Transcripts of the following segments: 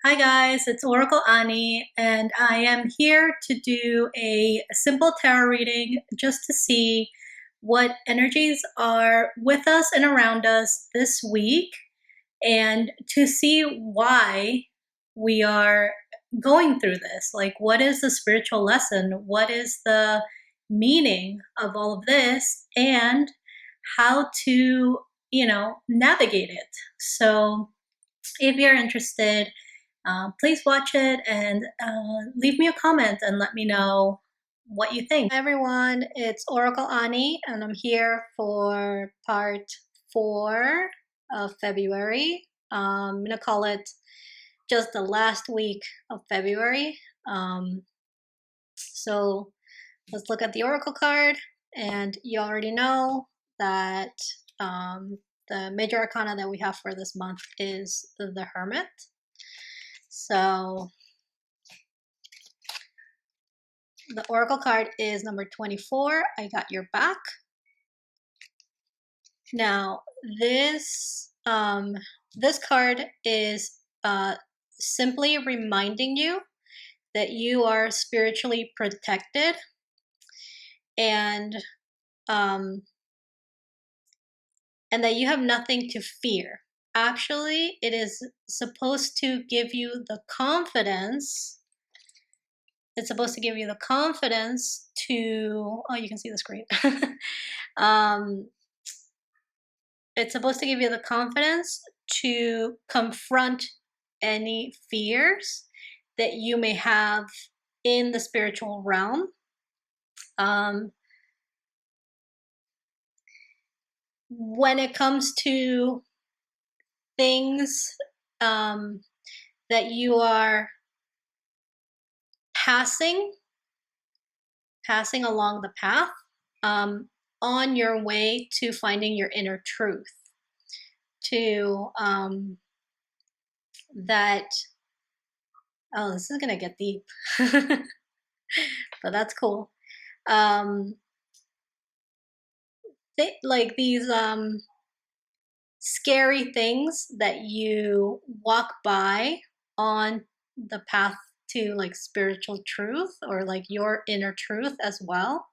Hi guys, it's Oracle Ani, and I am here to do a simple tarot reading just to see what energies are with us and around us this week, and to see why we are going through this. Like, what is the spiritual lesson? What is the meaning of all of this? And how to, navigate it. So, if you're interested, please watch it and leave me a comment and let me know what you think. Hi everyone, it's Oracle Ani, and I'm here for part 4 of February. I'm gonna call it just the last week of February. So let's look at the Oracle card, and you already know that the major arcana that we have for this month is the Hermit. So the Oracle card is number 24. I got your back. Now, this card is simply reminding you that you are spiritually protected, and that you have nothing to fear. Actually, it is supposed to give you the confidence. It's supposed to give you the confidence to, oh, you can see the screen. It's supposed to give you the confidence to confront any fears that you may have in the spiritual realm. When it comes to things that you are passing along the path, on your way to finding your inner truth, to that, oh, this is gonna get deep, but that's cool. Like these scary things that you walk by on the path to like spiritual truth, or like your inner truth as well.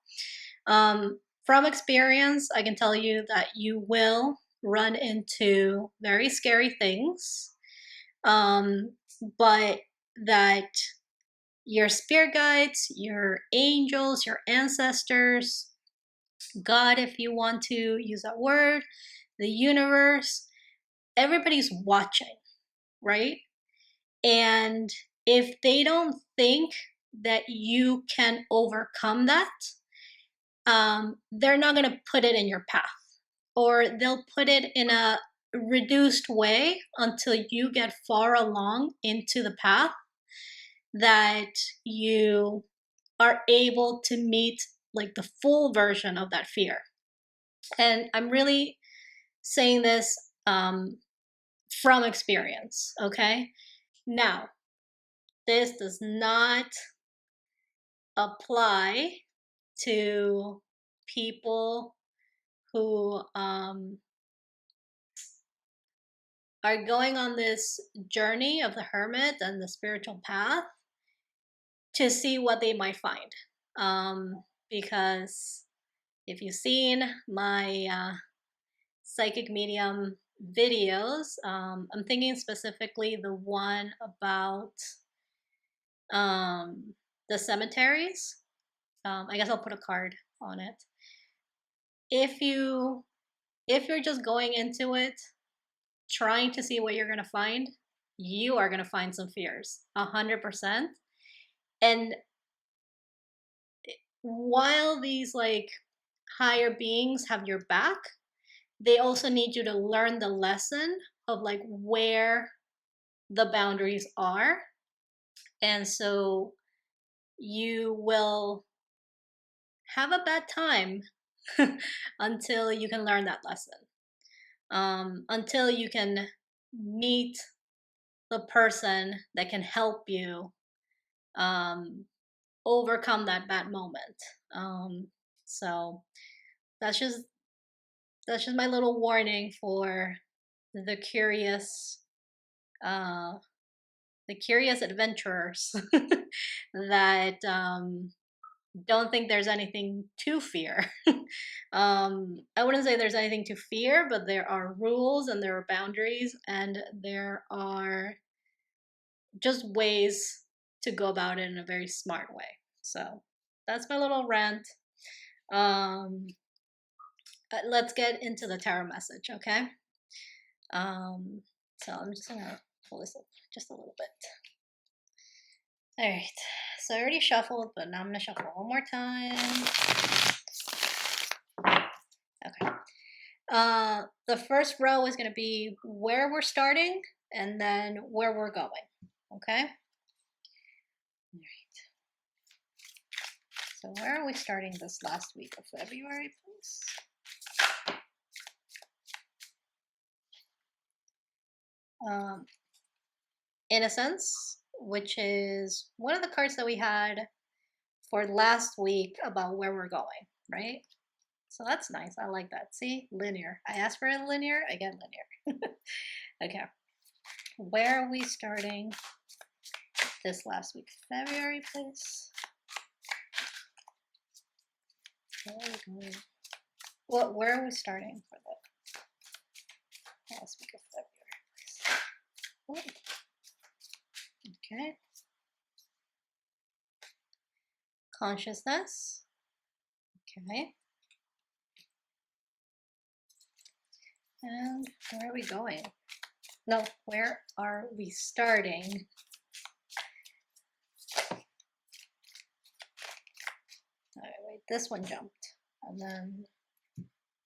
From experience, I can tell you that you will run into very scary things, but that your spirit guides, your angels, your ancestors, God, if you want to use that word, the universe, everybody's watching, right? And if they don't think that you can overcome that, they're not going to put it in your path, or they'll put it in a reduced way until you get far along into the path that you are able to meet like the full version of that fear. And I'm really saying this from experience, okay? Now, this does not apply to people who are going on this journey of the hermit and the spiritual path to see what they might find. Because if you've seen my psychic medium videos, I'm thinking specifically the one about the cemeteries. I guess I'll put a card on it. If you're just going into it trying to see what you're gonna find, you are gonna find some fears, 100%. And while these like higher beings have your back, they also need you to learn the lesson of like where the boundaries are. And so you will have a bad time until you can learn that lesson, until you can meet the person that can help you overcome that bad moment. So that's just my little warning for the curious the curious adventurers that don't think there's anything to fear. I wouldn't say there's anything to fear, but there are rules and there are boundaries and there are just ways to go about it in a very smart way. So that's my little rant. Um, let's get into the tarot message, okay? So I'm just gonna pull this up just a little bit. All right, so I already shuffled, but now I'm gonna shuffle one more time. Okay. The first row is gonna be where we're starting and then where we're going, okay? All right. So where are we starting this last week of February, please? Innocence, which is one of the cards that we had for last week about where we're going, right? So that's nice. I like that. See, linear. I asked for a linear, I get linear. Okay. Where are we starting this last week? February, please. Where are we starting for the last week of February, please? Okay. Consciousness. Okay. And where are we going? No, where are we starting? All right, wait, this one jumped. And then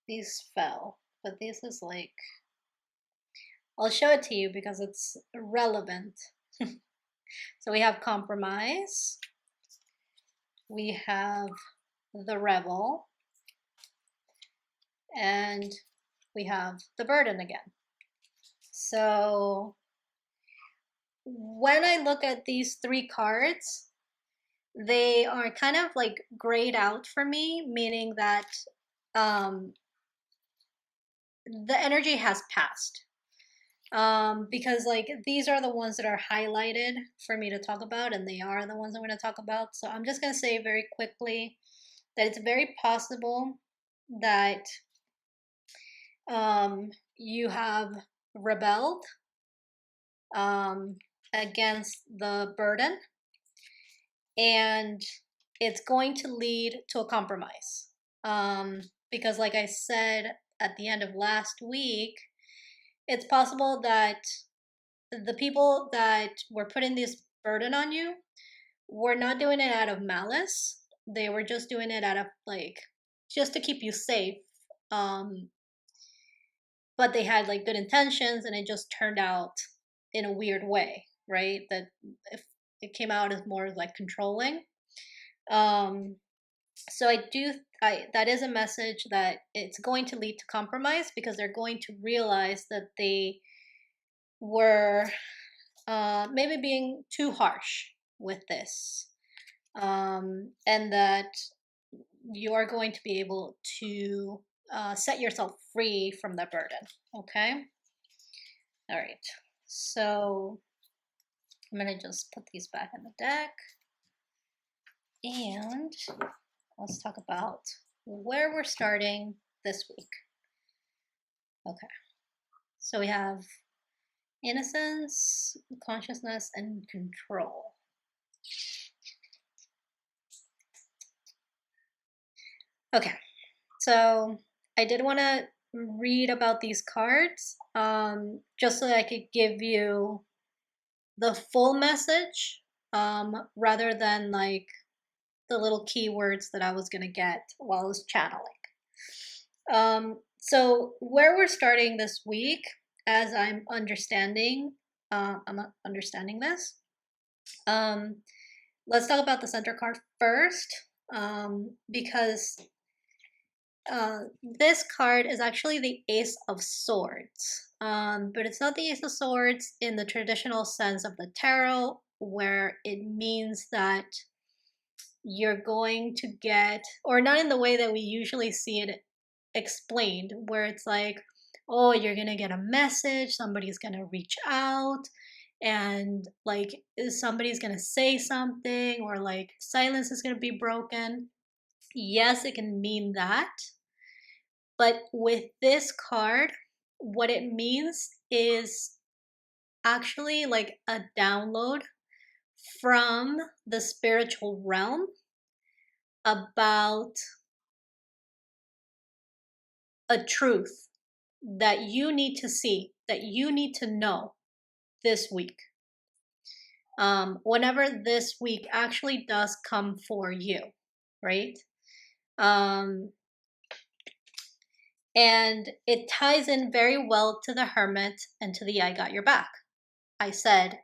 these fell. But this is like, I'll show it to you because it's relevant. So we have compromise. We have the rebel. And we have the burden again. So when I look at these three cards, they are kind of like grayed out for me, meaning that the energy has passed. Because like these are the ones that are highlighted for me to talk about, and they are the ones I'm going to talk about. So I'm just going to say very quickly that it's very possible that you have rebelled against the burden, and it's going to lead to a compromise. Because like I said at the end of last week, it's possible that the people that were putting this burden on you were not doing it out of malice. They were just doing it out of like, just to keep you safe. But they had like good intentions, and it just turned out in a weird way, right? That if it came out as more like controlling. So that is a message that it's going to lead to compromise, because they're going to realize that they were maybe being too harsh with this, and that you are going to be able to set yourself free from that burden. Okay. All right. So I'm gonna just put these back in the deck, and let's talk about where we're starting this week. Okay. So we have innocence, consciousness, and control. Okay, so I did want to read about these cards just so that I could give you the full message rather than like the little keywords that I was going to get while I was channeling. So where we're starting this week, as I'm understanding this, let's talk about the center card first, because this card is actually the Ace of Swords, but it's not the Ace of Swords in the traditional sense of the tarot, where it means that you're going to get, or not in the way that we usually see it explained, where it's like, oh, you're gonna get a message, somebody's gonna reach out, and like somebody's gonna say something, or like silence is gonna be broken. Yes, it can mean that. But with this card, what it means is actually like a download from the spiritual realm about a truth that you need to see, that you need to know this week. Whenever this week actually does come for you, right? Um, and it ties in very well to the Hermit and to the I Got Your Back. I said,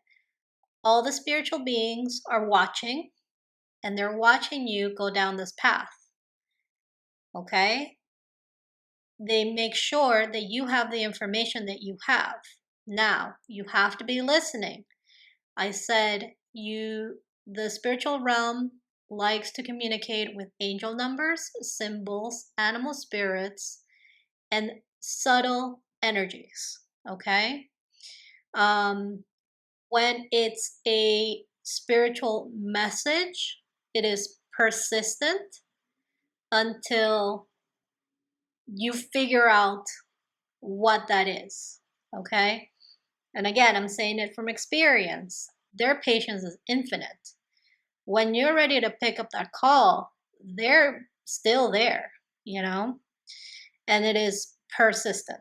all the spiritual beings are watching, and they're watching you go down this path. Okay? They make sure that you have the information that you have. Now, you have to be listening. I said the spiritual realm likes to communicate with angel numbers, symbols, animal spirits, and subtle energies. Okay? When it's a spiritual message, it is persistent until you figure out what that is. Okay? And again, I'm saying it from experience. Their patience is infinite. When you're ready to pick up that call, they're still there, you know? And it is persistent.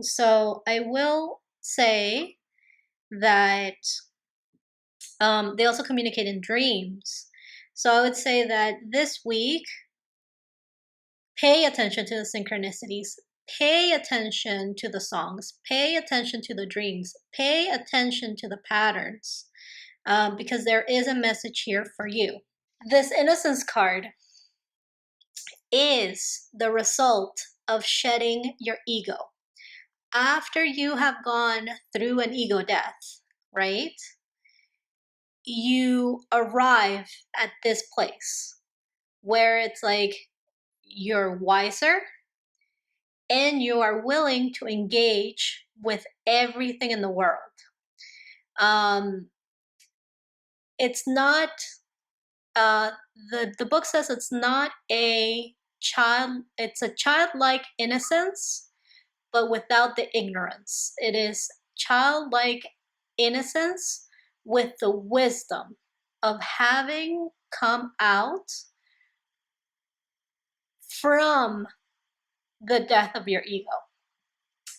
So I will say that they also communicate in dreams. So I would say that this week, pay attention to the synchronicities, pay attention to the songs, pay attention to the dreams, pay attention to the patterns, because there is a message here for you. This innocence card is the result of shedding your ego. After you have gone through an ego death, right? You arrive at this place where it's like you're wiser and you are willing to engage with everything in the world. It's not, the book says it's not a child, it's a childlike innocence, but without the ignorance. It is childlike innocence with the wisdom of having come out from the death of your ego.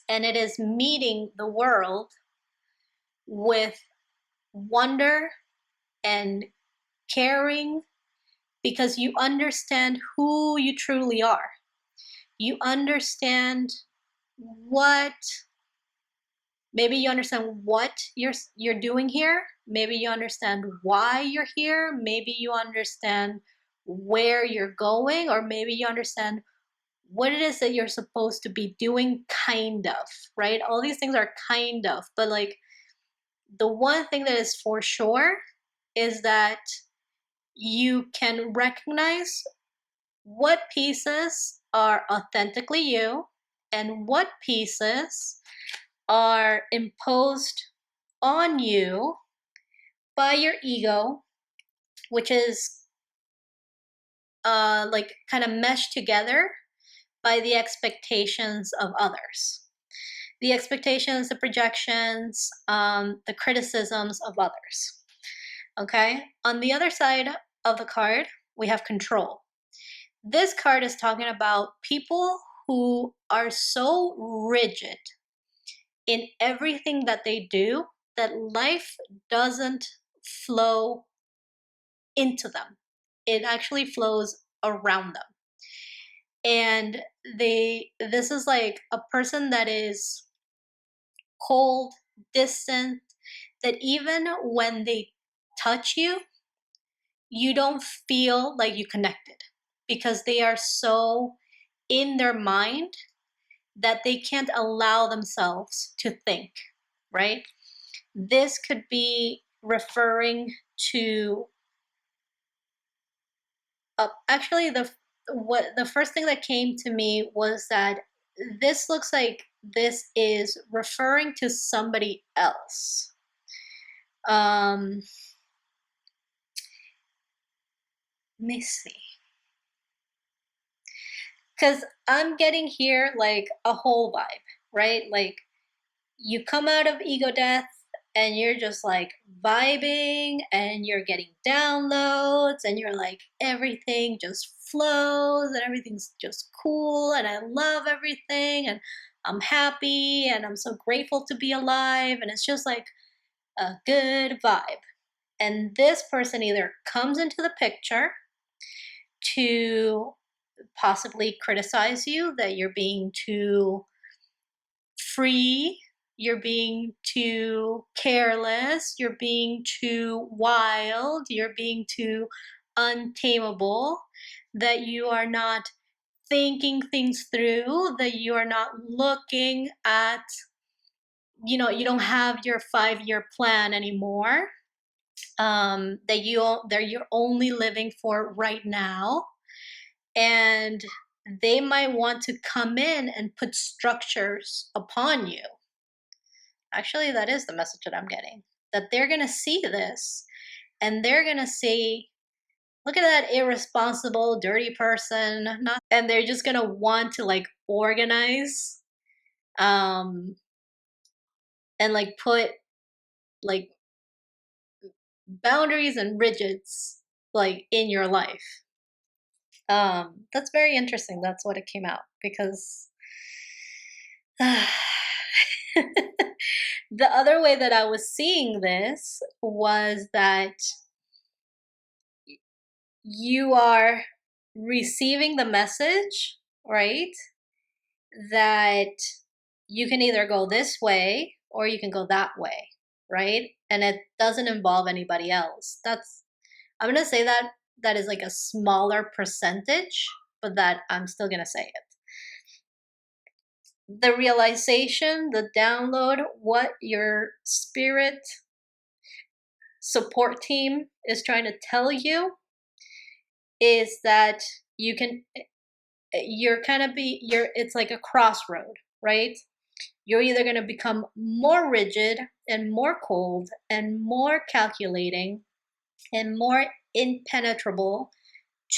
And it is meeting the world with wonder and caring, because you understand who you truly are. You understand what, maybe you understand what you're doing here. Maybe you understand why you're here. Maybe you understand where you're going, or maybe you understand what it is that you're supposed to be doing, kind of, right? All these things are kind of, but like the one thing that is for sure is that you can recognize what pieces are authentically you and what pieces are imposed on you by your ego, which is like kind of meshed together by the expectations of others. The expectations, the projections, the criticisms of others. Okay? On the other side of the card, we have control. This card is talking about people who are so rigid in everything that they do that life doesn't flow into them. It actually flows around them. And this is like a person that is cold, distant, that even when they touch you, you don't feel like you connected, because they are so in their mind that they can't allow themselves to think, right? This could be referring to actually the first thing that came to me was that this looks like this is referring to somebody else. Let me see. Because I'm getting here like a whole vibe, right? Like you come out of ego death and you're just like vibing and you're getting downloads and you're like everything just flows and everything's just cool and I love everything and I'm happy and I'm so grateful to be alive and it's just like a good vibe. And this person either comes into the picture to possibly criticize you that you're being too free, you're being too careless, you're being too wild, you're being too untamable, that you are not thinking things through, that you are not looking at, you don't have your 5-year plan anymore, that you're only living for right now, and they might want to come in and put structures upon you. Actually, that is the message that I'm getting. That they're going to see this and they're going to say, look at that irresponsible, dirty person. And they're just going to want to like organize and like put like boundaries and rigids like in your life. That's very interesting. That's what it came out because the other way that I was seeing this was that you are receiving the message, right? That you can either go this way or you can go that way, right? And it doesn't involve anybody else. I'm going to say that is like a smaller percentage, but that I'm still going to say it. The realization, the download, what your spirit support team is trying to tell you is that it's like a crossroad, right? You're either going to become more rigid and more cold and more calculating and more impenetrable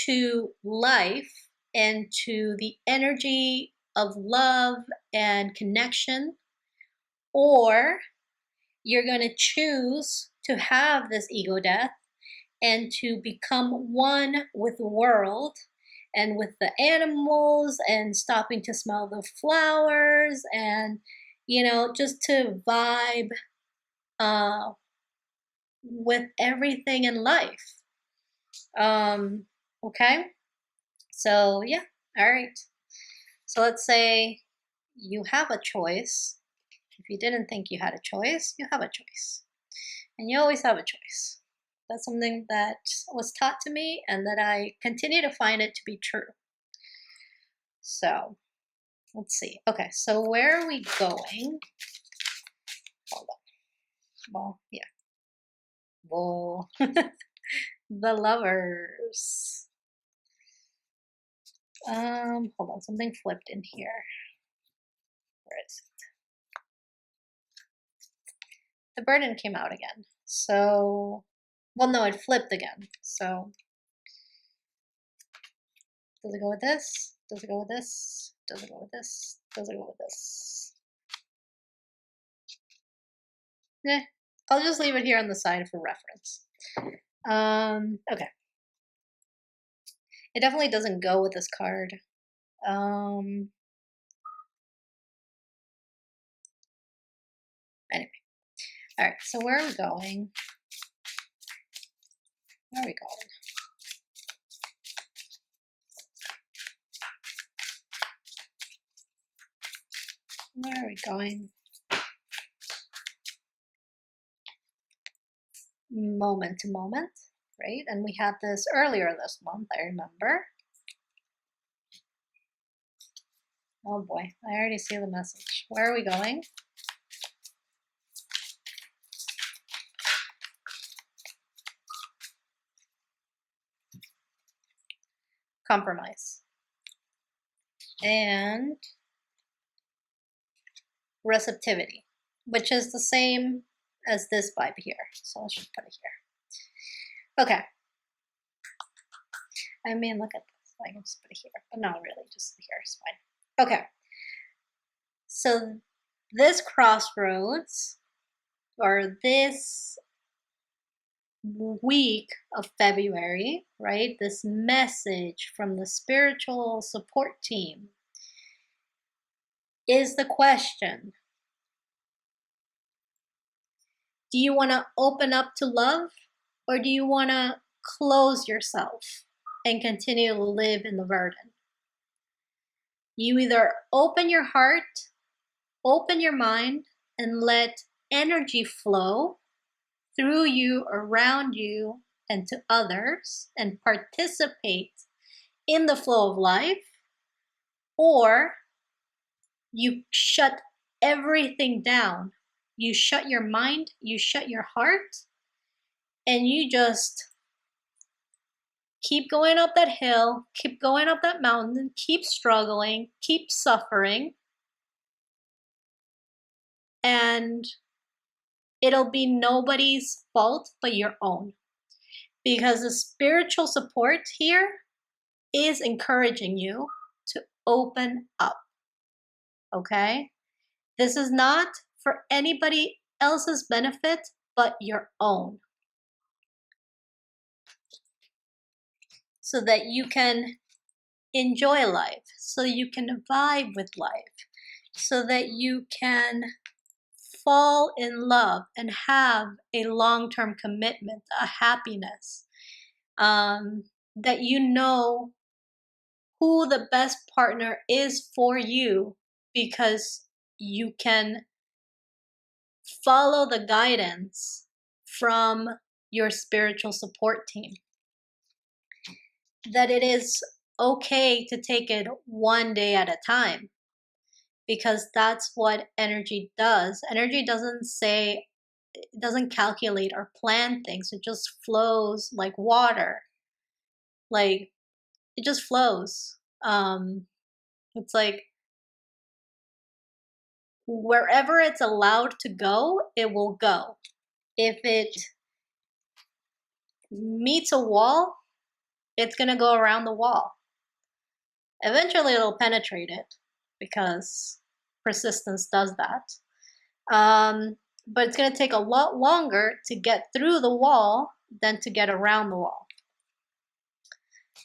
to life and to the energy of love and connection, or you're going to choose to have this ego death and to become one with the world and with the animals and stopping to smell the flowers and just to vibe with everything in life. Okay, so yeah, all right, so let's say you have a choice. If you didn't think you had a choice, you have a choice, and you always have a choice. That's something that was taught to me and that I continue to find it to be true. So let's see. Okay, so where are we going? Hold on. Well, yeah. Whoa. The lovers. Hold on, something flipped in here. Where is it? The burden came out again. So, well, no, it flipped again. So, does it go with this? Does it go with this? Does it go with this? Does it go with this? Eh, I'll just leave it here on the side for reference. Okay. It definitely doesn't go with this card. Anyway. All right, so where are we going? Where are we going? Where are we going? Moment to moment, right? And we had this earlier this month, I remember. Oh boy, I already see the message. Where are we going? Compromise. And receptivity, which is the same as this vibe here. So let's just put it here. Okay. I mean, look at this. I can just put it here, but not really, just here is fine. Okay. So this crossroads, or this week of February, right? This message from the spiritual support team is the question: do you want to open up to love, or do you want to close yourself and continue to live in the burden? You either open your heart, open your mind, and let energy flow through you, around you, and to others, and participate in the flow of life, or you shut everything down. You shut your mind, you shut your heart, and you just keep going up that hill, keep going up that mountain, keep struggling, keep suffering, and it'll be nobody's fault but your own. Because the spiritual support here is encouraging you to open up, okay? This is not for anybody else's benefit but your own. So that you can enjoy life, so you can vibe with life, so that you can fall in love and have a long-term commitment, a happiness, that you know who the best partner is for you, because you can follow the guidance from your spiritual support team. That it is okay to take it one day at a time, because that's what energy does. Energy doesn't calculate or plan things. It just flows like water. Like, it just flows. It's like wherever it's allowed to go, it will go. If it meets a wall, it's gonna go around the wall. Eventually it'll penetrate it, because persistence does that. But it's gonna take a lot longer to get through the wall than to get around the wall.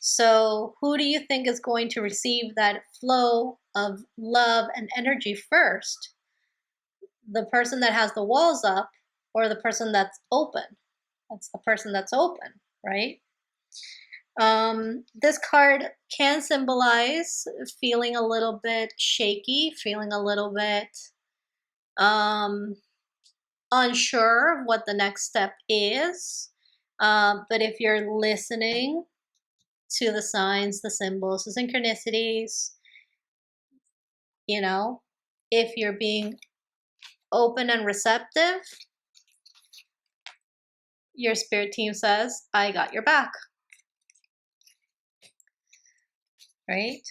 So who do you think is going to receive that flow of love and energy first? The person that has the walls up, or the person that's open? That's the person that's open, right? This card can symbolize feeling a little bit shaky, feeling a little bit unsure of what the next step is. But if you're listening to the signs, the symbols, the synchronicities, you know, if you're being open and receptive, your spirit team says, I got your back. Right?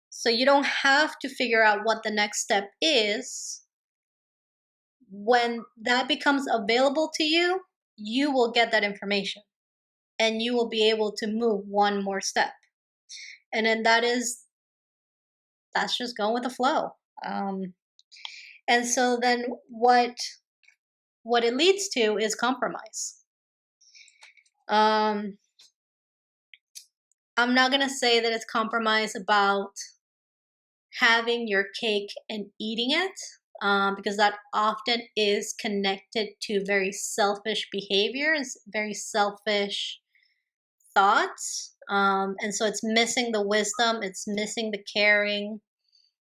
So you don't have to figure out what the next step is. When that becomes available to you, you will get that information and you will be able to move one more step. And then that's just going with the flow. And so then what it leads to is compromise. I'm not going to say that it's compromise about having your cake and eating it, because that often is connected to very selfish behaviors, very selfish thoughts. And so it's missing the wisdom, it's missing the caring.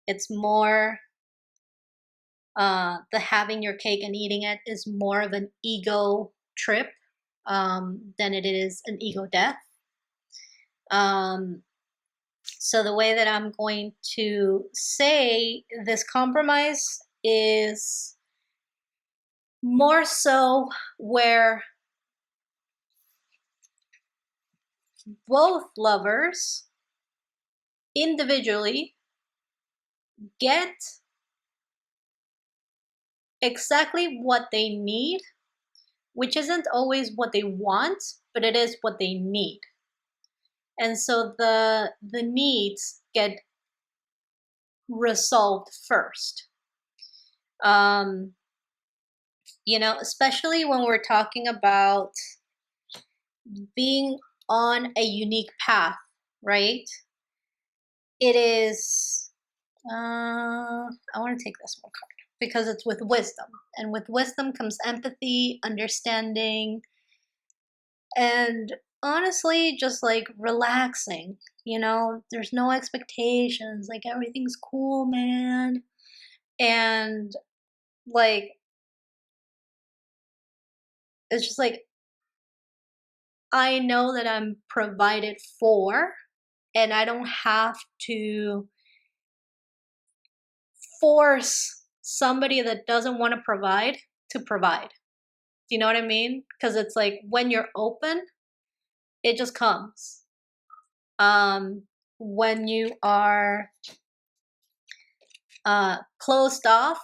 It's more, the having your cake and eating it is more of an ego trip than it is an ego death. So the way that I'm going to say this compromise is more so where both lovers individually get exactly what they need which isn't always what they want, but it is what they need. And so the needs get resolved first. You know, especially when we're talking about being on a unique path, right? It is, I want to take this one card because it's with wisdom. And with wisdom comes empathy, understanding, and honestly, just like relaxing. You know, there's no expectations, like everything's cool, man. And like, it's just like, I know that I'm provided for, and I don't have to force somebody that doesn't want to provide to provide. Do you know what I mean? Because it's like when you're open, it just comes. When you are closed off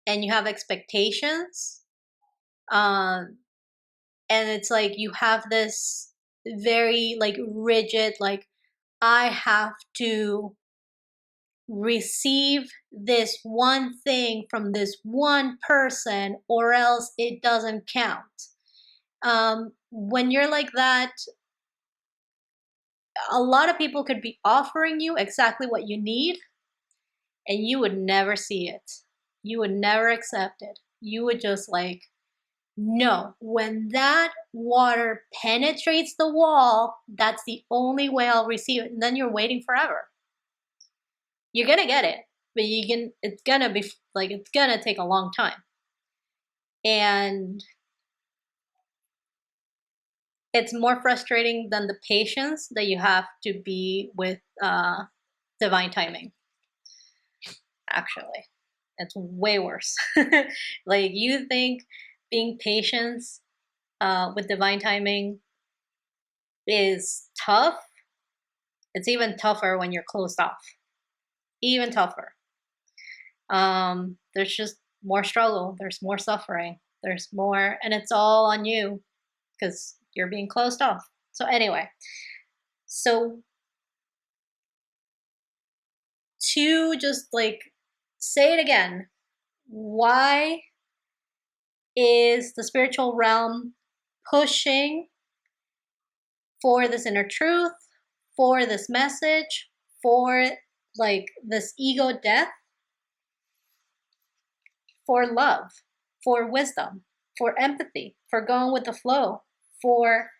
and you have expectations, and it's like you have this very like rigid, like I have to receive this one thing from this one person or else it doesn't count. When you're like that, a lot of people could be offering you exactly what you need and you would never see it. You would never accept it. You would just like, no, when that water penetrates the wall, that's the only way I'll receive it. And then you're waiting forever. You're gonna get it, but it's gonna be like, it's gonna take a long time. And it's more frustrating than the patience that you have to be with divine timing. Actually, it's way worse. Like you think being patient with divine timing is tough. It's even tougher when you're closed off. Even tougher. There's just more struggle. There's more suffering. There's more, and it's all on you because you're being closed off. So anyway, so to just like say it again, why is the spiritual realm pushing for this inner truth, for this message, for like this ego death? For love, for wisdom, for empathy, for going with the flow, for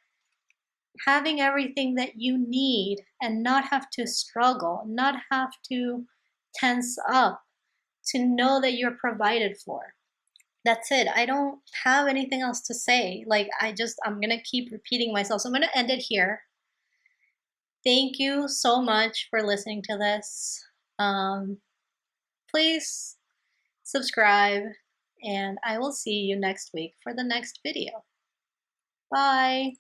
having everything that you need and not have to struggle, not have to tense up, to know that you're provided for. That's it. I don't have anything else to say. Like, I'm going to keep repeating myself. So I'm going to end it here. Thank you so much for listening to this. Please subscribe, and I will see you next week for the next video. Bye.